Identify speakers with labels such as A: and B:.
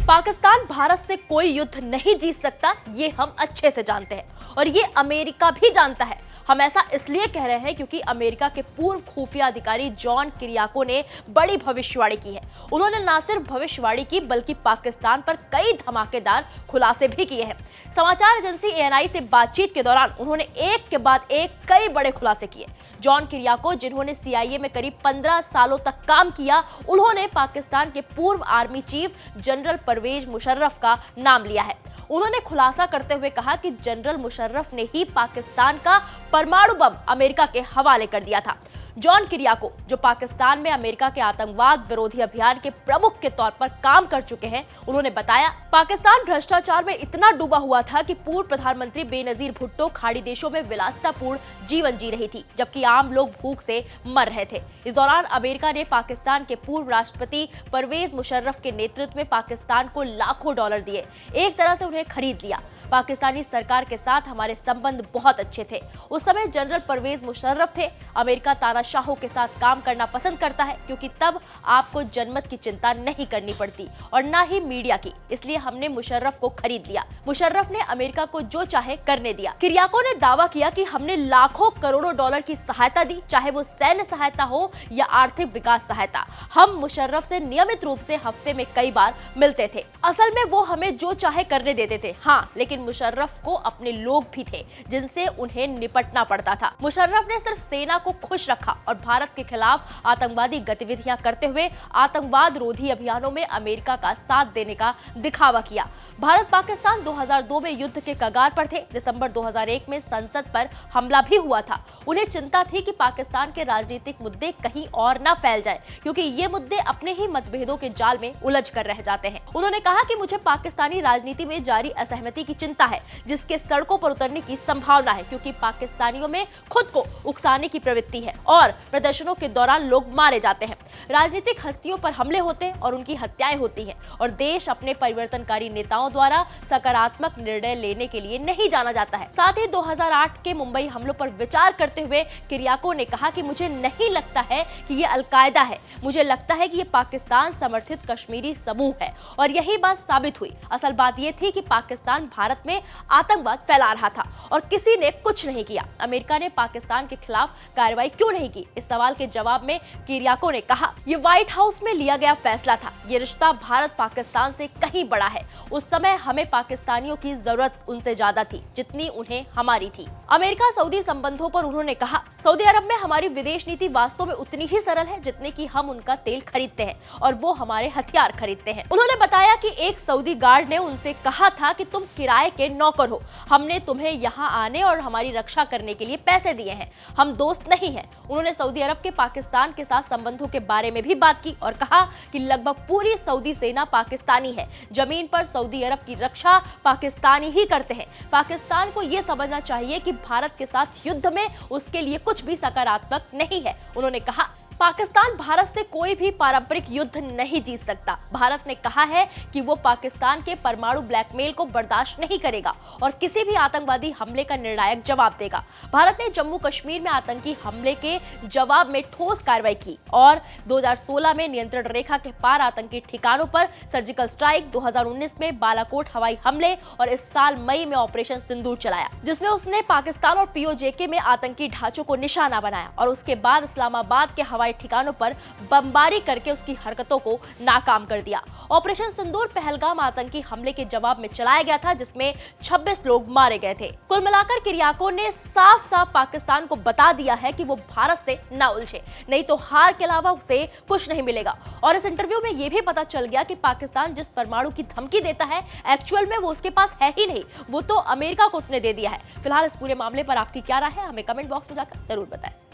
A: पाकिस्तान भारत से कोई युद्ध नहीं जीत सकता, ये हम अच्छे से जानते हैं और ये अमेरिका भी जानता है। हम ऐसा इसलिए कह रहे हैं क्योंकि अमेरिका के पूर्व खुफिया अधिकारी जॉन किरियाको ने बड़ी भविष्यवाणी की है। उन्होंने न सिर्फ भविष्यवाणी की बल्कि पाकिस्तान पर कई धमाकेदार खुलासे भी किए हैं। समाचार एजेंसी एएनआई से बातचीत के दौरान उन्होंने एक के बाद एक कई बड़े खुलासे किए। जॉन किरियाको, जिन्होंने सीआईए में करीब 15 सालों तक काम किया, उन्होंने पाकिस्तान के पूर्व army chief general Parvez Musharraf का नाम लिया है। उन्होंने खुलासा करते हुए कहा कि जनरल मुशर्रफ ने ही पाकिस्तान का परमाणु बम अमेरिका के हवाले कर दिया था। जॉन किरियाको, जो पाकिस्तान में अमेरिका के आतंकवाद विरोधी अभियान के प्रमुख के तौर पर काम कर चुके हैं, उन्होंने बताया, पाकिस्तान भ्रष्टाचार में इतना डूबा हुआ था कि पूर्व प्रधानमंत्री बेनजीर भुट्टो खाड़ी देशों में विलासितापूर्ण जीवन जी रही थी, जबकि आम लोग भूख से मर रहे थे। इस दौरान अमेरिका ने पाकिस्तान के पूर्व राष्ट्रपति परवेज मुशर्रफ के नेतृत्व में पाकिस्तान को लाखों डॉलर दिए। एक तरह से उन्हें खरीद लिया। पाकिस्तानी सरकार के साथ हमारे संबंध बहुत अच्छे थे। उस समय जनरल परवेज मुशर्रफ थे। अमेरिका तानाशाहों के साथ काम करना पसंद करता है क्योंकि तब आपको जनमत की चिंता नहीं करनी पड़ती और ना ही मीडिया की। इसलिए हमने मुशर्रफ को खरीद लिया। मुशर्रफ ने अमेरिका को जो चाहे करने दिया। किरियाको ने दावा किया कि हमने लाखों करोड़ों डॉलर की सहायता दी, चाहे वो सैन्य सहायता हो या आर्थिक विकास सहायता। हम मुशर्रफ से नियमित रूप से हफ्ते में कई बार मिलते थे। असल में वो हमें जो चाहे करने देते थे। हाँ, लेकिन मुशर्रफ को अपने लोग भी थे जिनसे उन्हें निपटना पड़ता था। मुशर्रफ ने सिर्फ सेना को खुश रखा और भारत के खिलाफ आतंकवादी गतिविधियां करते हुए आतंकवाद रोधी अभियानों में अमेरिका का साथ देने का दिखावा किया। भारत पाकिस्तान 2002 में युद्ध के कगार पर थे। दिसंबर 2001 में संसद पर हमला भी हुआ था। उन्हें चिंता थी कि पाकिस्तान के राजनीतिक मुद्दे कहीं और न फैल जाएं, क्योंकि ये मुद्दे अपने ही मतभेदों के जाल में उलझ कर रह जाते हैं। उन्होंने कहा कि मुझे पाकिस्तानी राजनीति में जारी असहमति की चिंता है, जिसके सड़कों पर उतरने की संभावना है, क्योंकि पाकिस्तानियों में खुद को उकसाने की प्रवृत्ति है और प्रदर्शनों के दौरान लोग मारे जाते हैं। राजनीतिक हस्तियों पर हमले होते हैं और उनकी हत्याएं होती हैं और देश अपने परिवर्तनकारी नेताओं द्वारा सकारात्मक निर्णय लेने के लिए नहीं जाना जाता है। साथ ही 2008 के मुंबई हमलों पर विचार करते हुए किरियाको ने कहा कि मुझे नहीं लगता है कि ये अलकायदा है, मुझे लगता है कि ये पाकिस्तान समर्थित कश्मीरी समूह है। और यही बात साबित हुई। असल बात ये थी कि पाकिस्तान भारत में आतंकवाद फैला रहा था और किसी ने कुछ नहीं किया। अमेरिका ने पाकिस्तान के खिलाफ कार्रवाई क्यों नहीं की? इस सवाल के जवाब में किरियाको ने कहा, ये व्हाइट हाउस में लिया गया फैसला था। ये रिश्ता भारत पाकिस्तान से कहीं बड़ा है। उस समय हमें पाकिस्तानियों की जरूरत उनसे ज्यादा थी जितनी उन्हें हमारी थी। अमेरिका सऊदी संबंधों पर उन्होंने कहा, सऊदी अरब में हमारी विदेश नीति वास्तव में उतनी ही सरल है जितने की हम उनका तेल खरीदते हैं और वो हमारे हथियार खरीदते हैं। उन्होंने बताया कि एक सऊदी गार्ड ने उनसे कहा था कि तुम किराए के नौकर हो, हमने तुम्हें यहाँ आने और हमारी रक्षा करने के लिए पैसे दिए हैं, हम दोस्त नहीं हैं। उन्होंने सऊदी अरब के पाकिस्तान के साथ संबंधों के बारे में भी बात की और कहा कि लगभग पूरी सऊदी सेना पाकिस्तानी है। जमीन पर सऊदी अरब की रक्षा पाकिस्तानी ही करते हैं। पाकिस्तान को यह समझना चाहिए कि भारत के साथ युद्ध में उसके लिए कुछ भी सकारात्मक नहीं है। उन्होंने कहा, पाकिस्तान भारत से कोई भी पारंपरिक युद्ध नहीं जीत सकता। भारत ने कहा है कि वो पाकिस्तान के परमाणु ब्लैकमेल को बर्दाश्त नहीं करेगा और किसी भी आतंकवादी हमले का निर्णायक जवाब देगा। भारत ने जम्मू कश्मीर में आतंकी हमले के जवाब में ठोस कार्रवाई की और 2016 में नियंत्रण रेखा के पार आतंकी ठिकानों पर सर्जिकल स्ट्राइक, 2019 में बालाकोट हवाई हमले और इस साल मई में ऑपरेशन सिंदूर चलाया, जिसमें उसने पाकिस्तान और पीओजेके में आतंकी ढांचों को निशाना बनाया और उसके बाद इस्लामाबाद के हवाई ठिकानों पर बमबारी करके उसकी हरकतों को नाकाम कर दिया। ऑपरेशन सिंदूर पहलगाम आतंकी हमले के जवाब में चलाया गया था, जिसमें 26 लोग मारे गए थे। कुल मिलाकर किरियाको ने साफ साफ पाकिस्तान को बता दिया है कि वो भारत से ना उलझे, नहीं तो हार के अलावा उसे कुछ नहीं मिलेगा। और इस इंटरव्यू में यह भी पता चल गया कि पाकिस्तान जिस परमाणु की धमकी देता है, एक्चुअल में वो उसके पास है ही नहीं, वो तो अमेरिका को उसने दे दिया है। फिलहाल इस पूरे मामले पर आपकी क्या राय है, हमें कमेंट बॉक्स में जाकर जरूर बताएं।